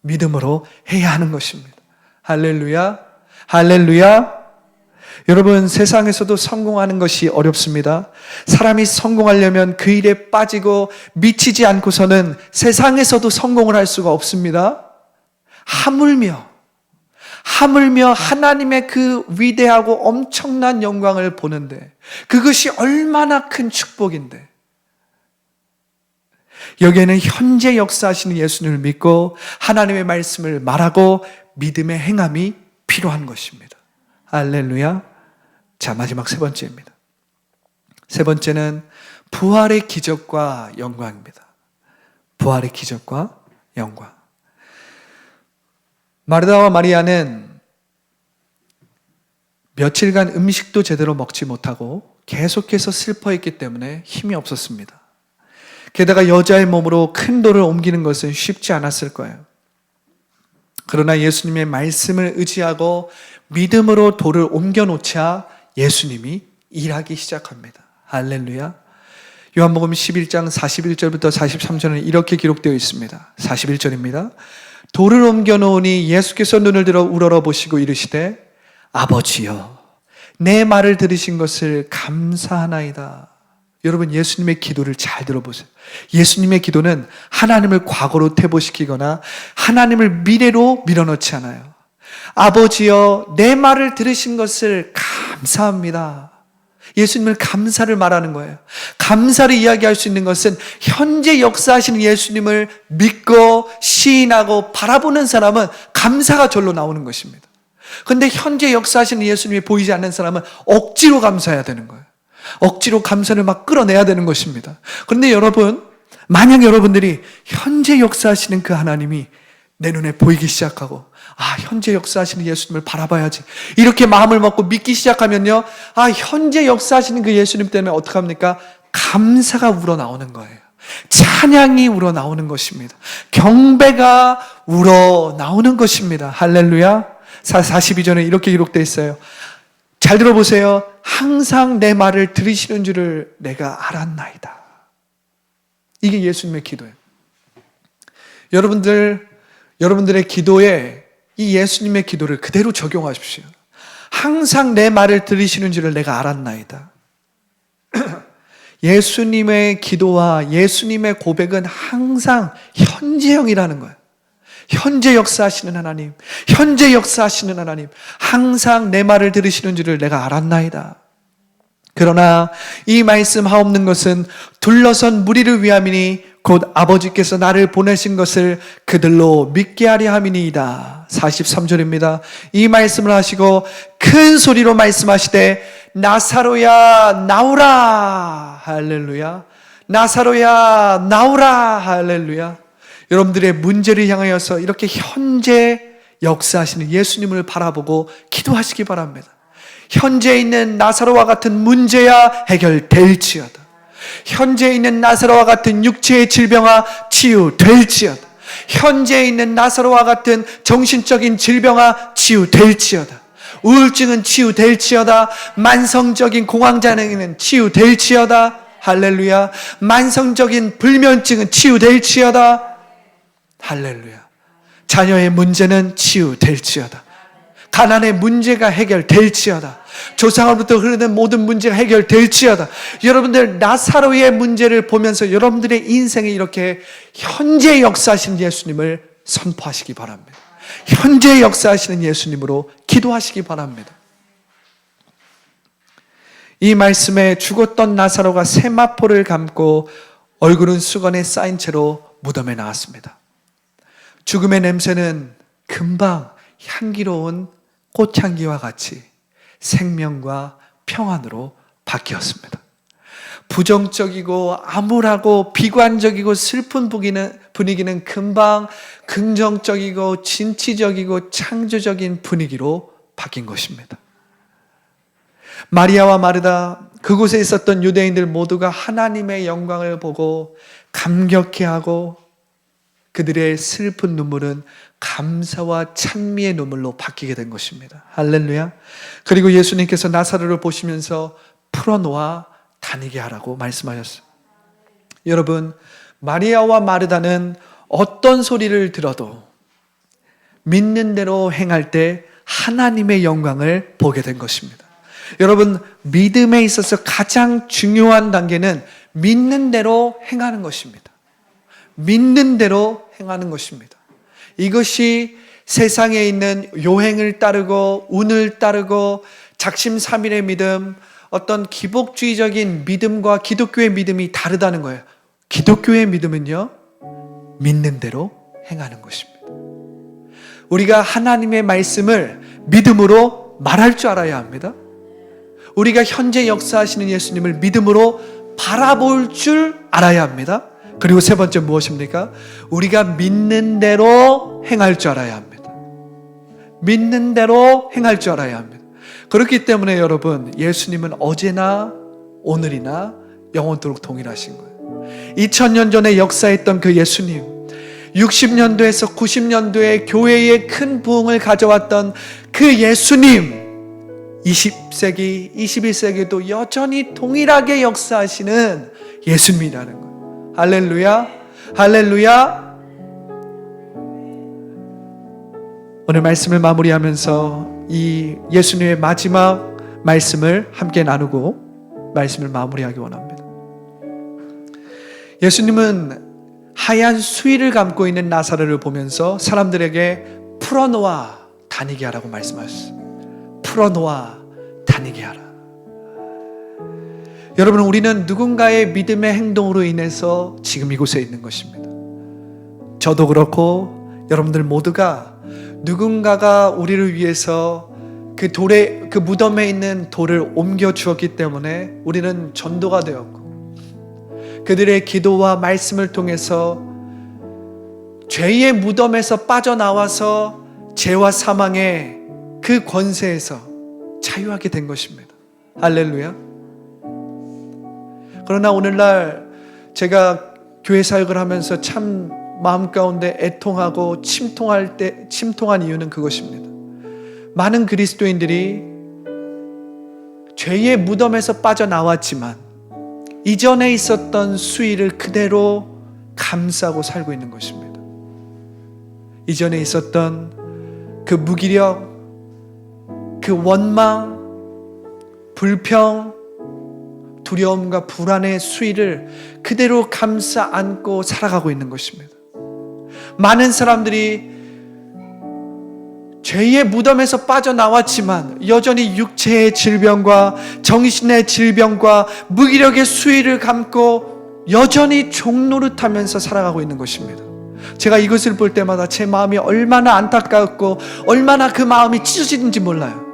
믿음으로 해야 하는 것입니다. 할렐루야. 할렐루야. 여러분, 세상에서도 성공하는 것이 어렵습니다. 사람이 성공하려면 그 일에 빠지고 미치지 않고서는 세상에서도 성공을 할 수가 없습니다. 하물며 하나님의 그 위대하고 엄청난 영광을 보는데 그것이 얼마나 큰 축복인데 여기에는 현재 역사하시는 예수님을 믿고 하나님의 말씀을 말하고 믿음의 행함이 필요한 것입니다. 할렐루야. 자, 마지막 세 번째입니다. 세 번째는 부활의 기적과 영광입니다. 부활의 기적과 영광. 마르다와 마리아는 며칠간 음식도 제대로 먹지 못하고 계속해서 슬퍼했기 때문에 힘이 없었습니다. 게다가 여자의 몸으로 큰 돌을 옮기는 것은 쉽지 않았을 거예요. 그러나 예수님의 말씀을 의지하고 믿음으로 돌을 옮겨놓자 예수님이 일하기 시작합니다. 할렐루야. 요한복음 11장 41절부터 43절은 이렇게 기록되어 있습니다. 41절입니다. 돌을 옮겨놓으니 예수께서 눈을 들어 우러러보시고 이르시되 아버지여 내 말을 들으신 것을 감사하나이다. 여러분, 예수님의 기도를 잘 들어보세요. 예수님의 기도는 하나님을 과거로 퇴보시키거나 하나님을 미래로 밀어넣지 않아요. 아버지여 내 말을 들으신 것을 감사합니다. 예수님을 감사를 말하는 거예요. 감사를 이야기할 수 있는 것은 현재 역사하시는 예수님을 믿고 시인하고 바라보는 사람은 감사가 절로 나오는 것입니다. 그런데 현재 역사하시는 예수님이 보이지 않는 사람은 억지로 감사해야 되는 거예요. 억지로 감사를 막 끌어내야 되는 것입니다. 그런데 여러분, 만약 여러분들이 현재 역사하시는 그 하나님이 내 눈에 보이기 시작하고 현재 역사하시는 예수님을 바라봐야지 이렇게 마음을 먹고 믿기 시작하면요, 현재 역사하시는 그 예수님 때문에 어떡합니까? 감사가 우러나오는 거예요. 찬양이 우러나오는 것입니다. 경배가 우러나오는 것입니다. 할렐루야. 42절에 이렇게 기록되어 있어요. 잘 들어보세요. 항상 내 말을 들으시는 줄을 내가 알았나이다. 이게 예수님의 기도예요. 여러분들의 기도에 이 예수님의 기도를 그대로 적용하십시오. 항상 내 말을 들으시는 줄을 내가 알았나이다. 예수님의 기도와 예수님의 고백은 항상 현재형이라는 거예요. 현재 역사하시는 하나님, 현재 역사하시는 하나님, 항상 내 말을 들으시는 줄을 내가 알았나이다. 그러나 이 말씀 하옵는 것은 둘러선 무리를 위함이니 곧 아버지께서 나를 보내신 것을 그들로 믿게 하려 함이니이다. 43절입니다. 이 말씀을 하시고 큰 소리로 말씀하시되 나사로야 나오라. 할렐루야. 나사로야 나오라. 할렐루야. 여러분들의 문제를 향하여서 이렇게 현재 역사하시는 예수님을 바라보고 기도하시기 바랍니다. 현재 있는 나사로와 같은 문제야 해결될지어다. 현재 있는 나사로와 같은 육체의 질병아 치유될지어다. 현재 있는 나사로와 같은 정신적인 질병아 치유될지어다. 우울증은 치유될지어다. 만성적인 공황장애는 치유될지어다. 할렐루야. 만성적인 불면증은 치유될지어다. 할렐루야. 자녀의 문제는 치유될지어다. 가난의 문제가 해결될지어다. 조상으로부터 흐르는 모든 문제가 해결될지어다. 여러분들 나사로의 문제를 보면서 여러분들의 인생에 이렇게 현재 역사하시는 예수님을 선포하시기 바랍니다. 현재 역사하시는 예수님으로 기도하시기 바랍니다. 이 말씀에 죽었던 나사로가 세마포를 감고 얼굴은 수건에 쌓인 채로 무덤에 나왔습니다. 죽음의 냄새는 금방 향기로운 꽃향기와 같이 생명과 평안으로 바뀌었습니다. 부정적이고 암울하고 비관적이고 슬픈 분위기는 금방 긍정적이고 진취적이고 창조적인 분위기로 바뀐 것입니다. 마리아와 마르다, 그곳에 있었던 유대인들 모두가 하나님의 영광을 보고 감격해하고 그들의 슬픈 눈물은 감사와 찬미의 눈물로 바뀌게 된 것입니다. 할렐루야. 그리고 예수님께서 나사로를 보시면서 풀어놓아 다니게 하라고 말씀하셨어요. 여러분, 마리아와 마르다는 어떤 소리를 들어도 믿는 대로 행할 때 하나님의 영광을 보게 된 것입니다. 여러분, 믿음에 있어서 가장 중요한 단계는 믿는 대로 행하는 것입니다. 믿는 대로 행하는 것입니다. 이것이 세상에 있는 요행을 따르고 운을 따르고 작심삼일의 믿음, 어떤 기복주의적인 믿음과 기독교의 믿음이 다르다는 거예요. 기독교의 믿음은요, 믿는 대로 행하는 것입니다. 우리가 하나님의 말씀을 믿음으로 말할 줄 알아야 합니다. 우리가 현재 역사하시는 예수님을 믿음으로 바라볼 줄 알아야 합니다. 그리고 세 번째 무엇입니까? 우리가 믿는 대로 행할 줄 알아야 합니다. 믿는 대로 행할 줄 알아야 합니다. 그렇기 때문에 여러분, 예수님은 어제나 오늘이나 영원토록 동일하신 거예요. 2000년 전에 역사했던 그 예수님, 60년도에서 90년도에 교회에 큰 부흥을 가져왔던 그 예수님, 20세기, 21세기도 여전히 동일하게 역사하시는 예수님이라는 거예요. 할렐루야, 할렐루야. 오늘 말씀을 마무리하면서 이 예수님의 마지막 말씀을 함께 나누고 말씀을 마무리하기 원합니다. 예수님은 하얀 수의를 감고 있는 나사로를 보면서 사람들에게 풀어놓아 다니게 하라고 말씀하셨어요. 풀어놓아 다니게 하라. 여러분, 우리는 누군가의 믿음의 행동으로 인해서 지금 이곳에 있는 것입니다. 저도 그렇고 여러분들 모두가 누군가가 우리를 위해서 그 무덤에 있는 돌을 옮겨 주었기 때문에 우리는 전도가 되었고, 그들의 기도와 말씀을 통해서 죄의 무덤에서 빠져나와서 죄와 사망의 그 권세에서 자유하게 된 것입니다. 할렐루야. 그러나 오늘날 제가 교회 사역을 하면서 참 마음 가운데 애통하고 침통한 이유는 그것입니다. 많은 그리스도인들이 죄의 무덤에서 빠져나왔지만 이전에 있었던 수위를 그대로 감싸고 살고 있는 것입니다. 이전에 있었던 그 무기력, 그 원망, 불평, 두려움과 불안의 수위를 그대로 감싸 안고 살아가고 있는 것입니다. 많은 사람들이 죄의 무덤에서 빠져나왔지만 여전히 육체의 질병과 정신의 질병과 무기력의 수위를 감고 여전히 종노릇하면서 살아가고 있는 것입니다. 제가 이것을 볼 때마다 제 마음이 얼마나 안타깝고 얼마나 그 마음이 찢어지는지 몰라요.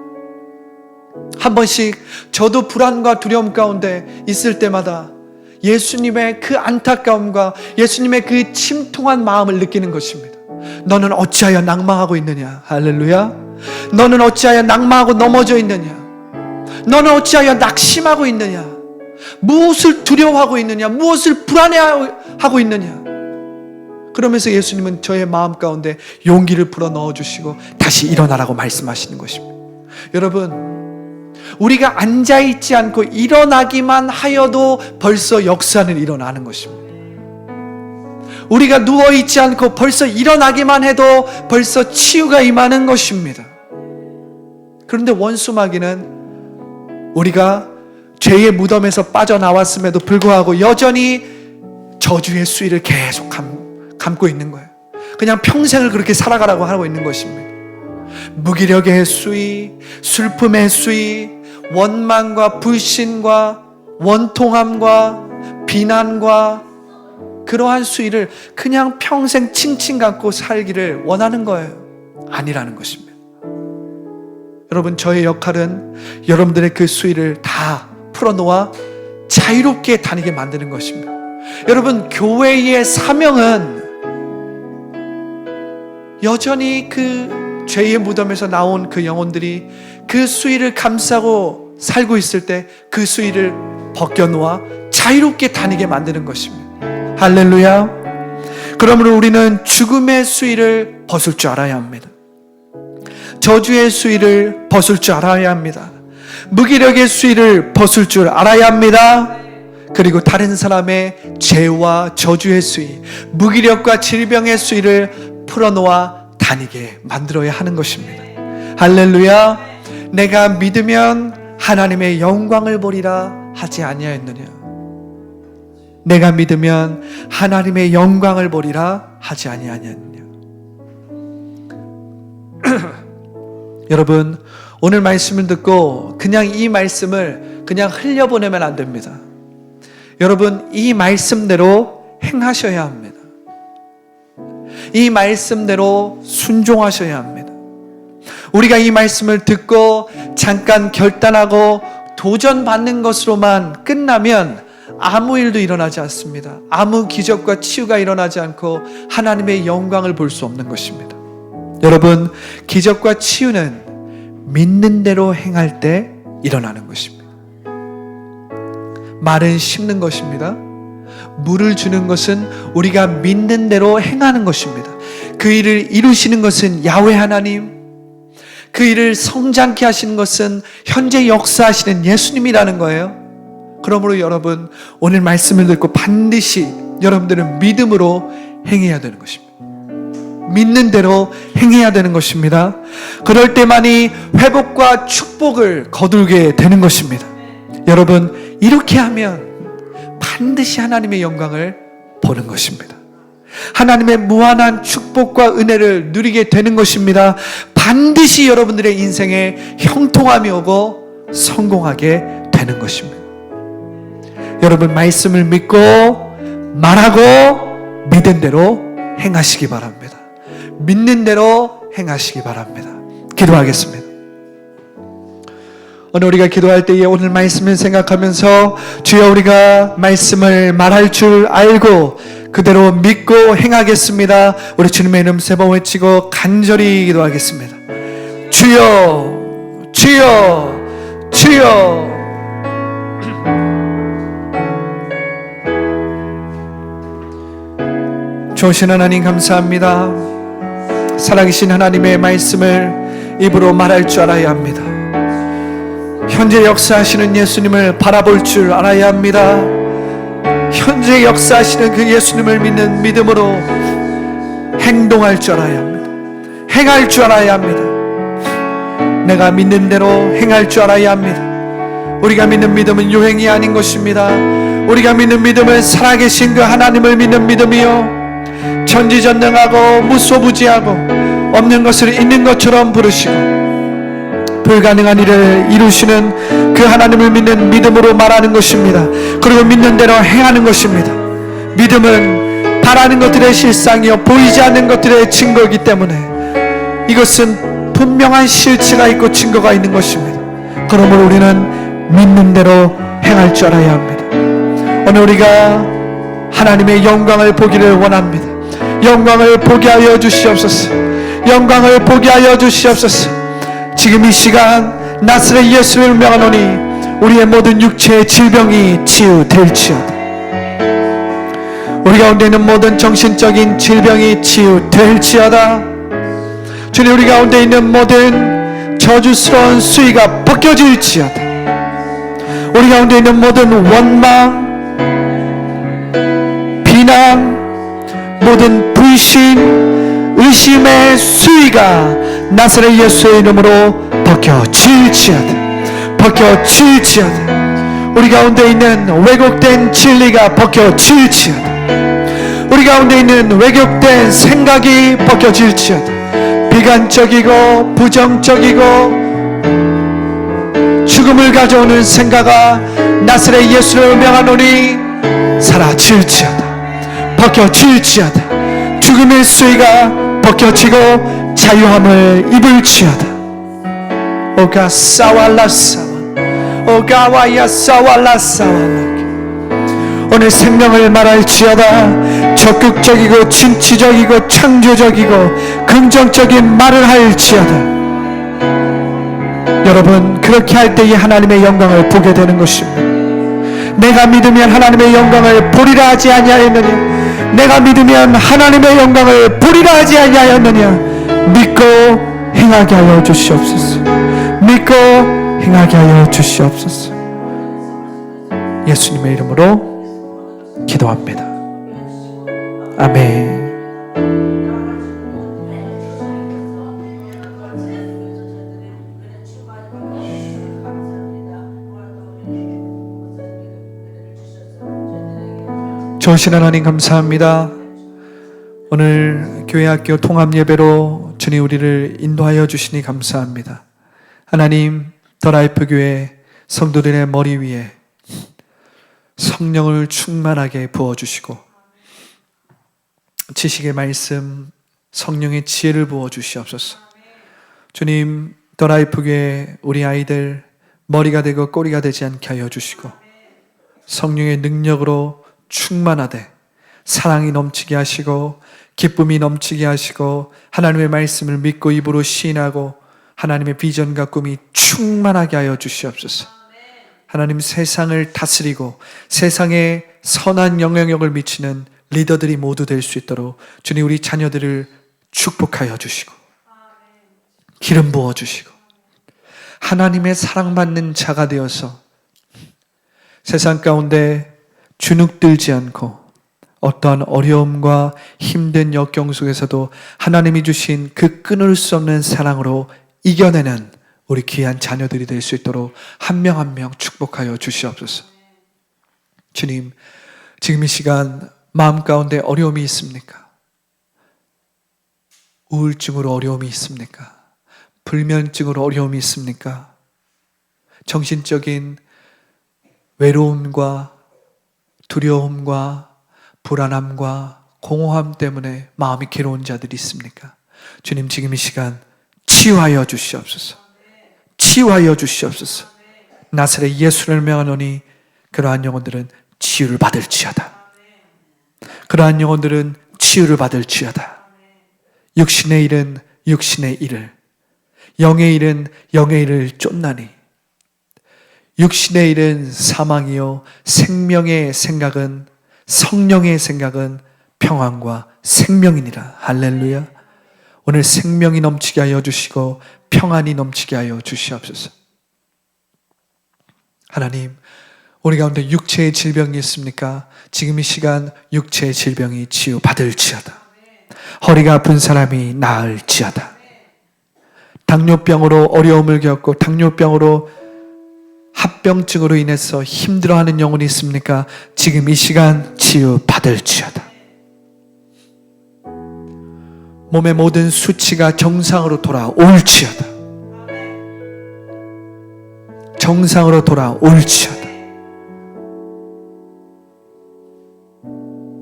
한 번씩 저도 불안과 두려움 가운데 있을 때마다 예수님의 그 안타까움과 예수님의 그 침통한 마음을 느끼는 것입니다. 너는 어찌하여 낭망하고 있느냐? 할렐루야. 너는 어찌하여 낭망하고 넘어져 있느냐? 너는 어찌하여 낙심하고 있느냐? 무엇을 두려워하고 있느냐? 무엇을 불안해하고 있느냐? 그러면서 예수님은 저의 마음 가운데 용기를 불어 넣어주시고 다시 일어나라고 말씀하시는 것입니다. 여러분, 우리가 앉아있지 않고 일어나기만 하여도 벌써 역사는 일어나는 것입니다. 우리가 누워있지 않고 벌써 일어나기만 해도 벌써 치유가 임하는 것입니다. 그런데 원수마귀는 우리가 죄의 무덤에서 빠져나왔음에도 불구하고 여전히 저주의 수위를 계속 감고 있는 거예요. 그냥 평생을 그렇게 살아가라고 하고 있는 것입니다. 무기력의 수위, 슬픔의 수위, 원망과 불신과 원통함과 비난과 그러한 수위를 그냥 평생 칭칭 감고 살기를 원하는 거예요. 아니라는 것입니다. 여러분, 저의 역할은 여러분들의 그 수위를 다 풀어놓아 자유롭게 다니게 만드는 것입니다. 여러분, 교회의 사명은 여전히 그 죄의 무덤에서 나온 그 영혼들이 그 수위를 감싸고 살고 있을 때 그 수위를 벗겨놓아 자유롭게 다니게 만드는 것입니다. 할렐루야. 그러므로 우리는 죽음의 수위를 벗을 줄 알아야 합니다. 저주의 수위를 벗을 줄 알아야 합니다. 무기력의 수위를 벗을 줄 알아야 합니다. 그리고 다른 사람의 죄와 저주의 수위, 무기력과 질병의 수위를 풀어놓아 다니게 만들어야 하는 것입니다. 할렐루야. 내가 믿으면 하나님의 영광을 보리라 하지 아니하였느냐? 내가 믿으면 하나님의 영광을 보리라 하지 아니하였느냐? 여러분, 오늘 말씀을 듣고 그냥 이 말씀을 그냥 흘려보내면 안 됩니다. 여러분, 이 말씀대로 행하셔야 합니다. 이 말씀대로 순종하셔야 합니다. 우리가 이 말씀을 듣고 잠깐 결단하고 도전받는 것으로만 끝나면 아무 일도 일어나지 않습니다. 아무 기적과 치유가 일어나지 않고 하나님의 영광을 볼 수 없는 것입니다. 여러분, 기적과 치유는 믿는 대로 행할 때 일어나는 것입니다. 말은 심는 것입니다. 물을 주는 것은 우리가 믿는 대로 행하는 것입니다. 그 일을 이루시는 것은 야훼 하나님, 그 일을 성장케 하시는 것은 현재 역사하시는 예수님이라는 거예요. 그러므로 여러분, 오늘 말씀을 듣고 반드시 여러분들은 믿음으로 행해야 되는 것입니다. 믿는 대로 행해야 되는 것입니다. 그럴 때만이 회복과 축복을 거두게 되는 것입니다. 여러분, 이렇게 하면 반드시 하나님의 영광을 보는 것입니다. 하나님의 무한한 축복과 은혜를 누리게 되는 것입니다. 반드시 여러분들의 인생에 형통함이 오고 성공하게 되는 것입니다. 여러분, 말씀을 믿고 말하고 믿은 대로 행하시기 바랍니다. 믿는 대로 행하시기 바랍니다. 기도하겠습니다. 오늘 우리가 기도할 때에 오늘 말씀을 생각하면서 주여, 우리가 말씀을 말할 줄 알고 그대로 믿고 행하겠습니다. 우리 주님의 이름 세 번 외치고 간절히 기도하겠습니다. 주여, 주여, 주여. 좋으신 하나님 감사합니다. 살아계신 하나님의 말씀을 입으로 말할 줄 알아야 합니다. 현재 역사하시는 예수님을 바라볼 줄 알아야 합니다. 현재 역사하시는 그 예수님을 믿는 믿음으로 행동할 줄 알아야 합니다. 행할 줄 알아야 합니다. 내가 믿는 대로 행할 줄 알아야 합니다. 우리가 믿는 믿음은 유행이 아닌 것입니다. 우리가 믿는 믿음은 살아계신 그 하나님을 믿는 믿음이요, 전지전능하고 무소부지하고 없는 것을 있는 것처럼 부르시고 불가능한 일을 이루시는 그 하나님을 믿는 믿음으로 말하는 것입니다. 그리고 믿는 대로 행하는 것입니다. 믿음은 바라는 것들의 실상이요 보이지 않는 것들의 증거이기 때문에 이것은 분명한 실체가 있고 증거가 있는 것입니다. 그러므로 우리는 믿는 대로 행할 줄 알아야 합니다. 오늘 우리가 하나님의 영광을 보기를 원합니다. 영광을 보게 하여 주시옵소서. 영광을 보게 하여 주시옵소서. 지금 이 시간 나사렛 예수를 명하노니 우리의 모든 육체의 질병이 치유될지어다. 우리 가운데 있는 모든 정신적인 질병이 치유될지어다. 주님, 우리 가운데 있는 모든 저주스러운 수위가 벗겨질지어다. 우리 가운데 있는 모든 원망, 비난, 모든 불신, 의심의 수위가 나사렛 예수의 이름으로 벗겨질지어다. 벗겨질지어다. 우리 가운데 있는 왜곡된 진리가 벗겨질지어다. 우리 가운데 있는 왜곡된 생각이 벗겨질지어다. 비관적이고 부정적이고 죽음을 가져오는 생각아 나사렛 예수를 명하노니 사라질지어다. 벗겨질지어다. 죽음의 수위가 벗겨지고 자유함을 입을지어다. 오가 사왈라사와 오가와야 사왈라사왈라. 오늘 생명을 말할지어다. 적극적이고 진취적이고 창조적이고 긍정적인 말을 할지어다. 여러분, 그렇게 할 때에 하나님의 영광을 보게 되는 것입니다. 내가 믿으면 하나님의 영광을 보리라 하지 아니하였느냐? 내가 믿으면 하나님의 영광을 보리라 하지 아니하였느냐? 믿고 행하게 하여 주시옵소서. 믿고 행하게 하여 주시옵소서. 예수님의 이름으로 기도합니다. 아멘. 좋으신 하나님 감사합니다. 오늘 교회 학교 통합 예배로 주님 우리를 인도하여 주시니 감사합니다. 하나님, 더 라이프 교회 성도들의 머리 위에 성령을 충만하게 부어주시고 지식의 말씀, 성령의 지혜를 부어주시옵소서. 주님, 더 라이프 교회 우리 아이들 머리가 되고 꼬리가 되지 않게 하여 주시고 성령의 능력으로 충만하되 사랑이 넘치게 하시고 기쁨이 넘치게 하시고 하나님의 말씀을 믿고 입으로 시인하고 하나님의 비전과 꿈이 충만하게 하여 주시옵소서. 하나님, 세상을 다스리고 세상에 선한 영향력을 미치는 리더들이 모두 될 수 있도록 주님 우리 자녀들을 축복하여 주시고 기름 부어 주시고 하나님의 사랑받는 자가 되어서 세상 가운데 주눅들지 않고 어떠한 어려움과 힘든 역경 속에서도 하나님이 주신 그 끊을 수 없는 사랑으로 이겨내는 우리 귀한 자녀들이 될 수 있도록 한 명 한 명 축복하여 주시옵소서. 주님, 지금 이 시간 마음 가운데 어려움이 있습니까? 우울증으로 어려움이 있습니까? 불면증으로 어려움이 있습니까? 정신적인 외로움과 두려움과 불안함과 공허함 때문에 마음이 괴로운 자들이 있습니까? 주님, 지금 이 시간 치유하여 주시옵소서. 치유하여 주시옵소서. 나사렛 예수를 명하노니 그러한 영혼들은 치유를 받을지어다. 그러한 영혼들은 치유를 받을지어다. 육신의 일은 육신의 일을, 영의 일은 영의 일을 쫓나니 육신의 일은 사망이요 생명의 생각은, 성령의 생각은 평안과 생명이니라. 할렐루야. 오늘 생명이 넘치게 하여 주시고 평안이 넘치게 하여 주시옵소서. 하나님, 우리 가운데 육체의 질병이 있습니까? 지금 이 시간 육체의 질병이 치유받을지어다. 허리가 아픈 사람이 나을지어다. 당뇨병으로 어려움을 겪고 당뇨병으로 합병증으로 인해서 힘들어하는 영혼이 있습니까? 지금 이 시간 치유받을지어다. 몸의 모든 수치가 정상으로 돌아올지어다. 정상으로 돌아올지어다.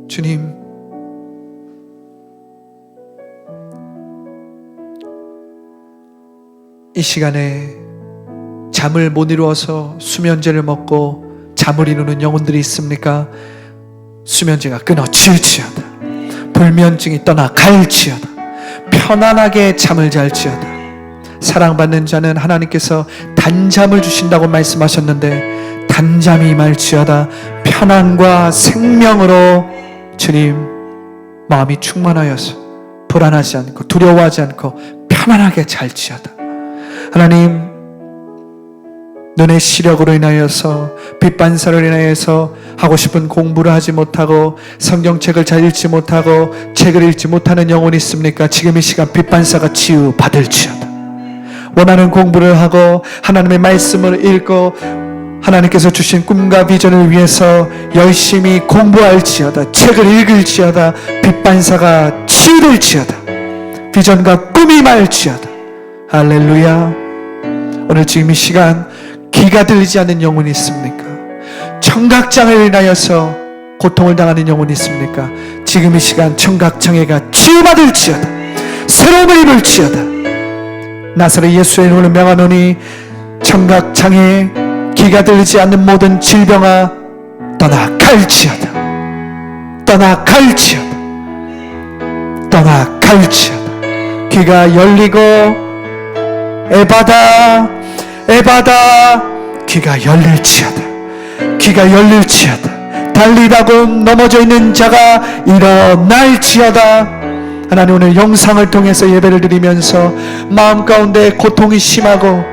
주님, 이 시간에 잠을 못 이루어서 수면제를 먹고 잠을 이루는 영혼들이 있습니까? 수면제가 끊어질지어다. 불면증이 떠나갈지어다. 편안하게 잠을 잘지어다. 사랑받는 자는 하나님께서 단잠을 주신다고 말씀하셨는데 단잠이 임할지어다. 편안과 생명으로 주님 마음이 충만하여서 불안하지 않고 두려워하지 않고 편안하게 잘지어다. 하나님, 눈의 시력으로 인하여서 빛반사로 인하여서 하고 싶은 공부를 하지 못하고 성경책을 잘 읽지 못하고 책을 읽지 못하는 영혼이 있습니까? 지금 이 시간 빛반사가 치유받을지어다. 원하는 공부를 하고 하나님의 말씀을 읽고 하나님께서 주신 꿈과 비전을 위해서 열심히 공부할지어다. 책을 읽을지어다. 빛반사가 치유될지어다. 비전과 꿈이 말지어다. 할렐루야. 오늘 지금 이 시간 귀가 들리지 않는 영혼이 있습니까? 청각장애를 인하여서 고통을 당하는 영혼이 있습니까? 지금 이 시간 청각장애가 치유받을지어다. 새로움을 입을지어다. 나사렛 예수의 이름으로 명하노니 청각장애, 귀가 들리지 않는 모든 질병아 떠나갈지어다. 떠나갈지어다. 떠나갈지어다. 귀가 열리고 에바다 에바다 귀가 열릴지어다. 귀가 열릴지어다. 달리다고 넘어져 있는 자가 일어날지어다. 하나님, 오늘 영상을 통해서 예배를 드리면서 마음 가운데 고통이 심하고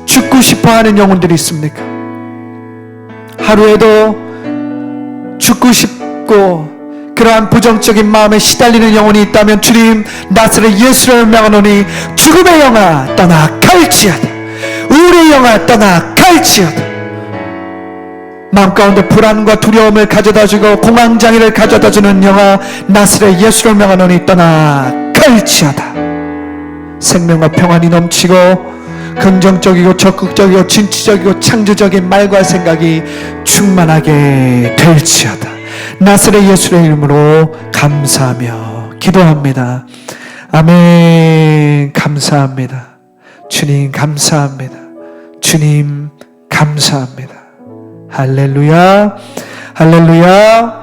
죽고 싶어하는 영혼들이 있습니까? 하루에도 죽고 싶고 그러한 부정적인 마음에 시달리는 영혼이 있다면 주님, 나사렛 예수를 명하노니 죽음의 영아 떠나갈지어다. 우울의 영아 떠나갈지어다. 마음 가운데 불안과 두려움을 가져다주고 공황장애를 가져다주는 영아 나사렛 예수를 명하노니 떠나갈지어다. 생명과 평안이 넘치고 긍정적이고 적극적이고 진취적이고 창조적인 말과 생각이 충만하게 될지어다. 나사렛 예수의 이름으로 감사하며 기도합니다. 아멘. 감사합니다. 주님 감사합니다. 주님 감사합니다. 할렐루야. 할렐루야.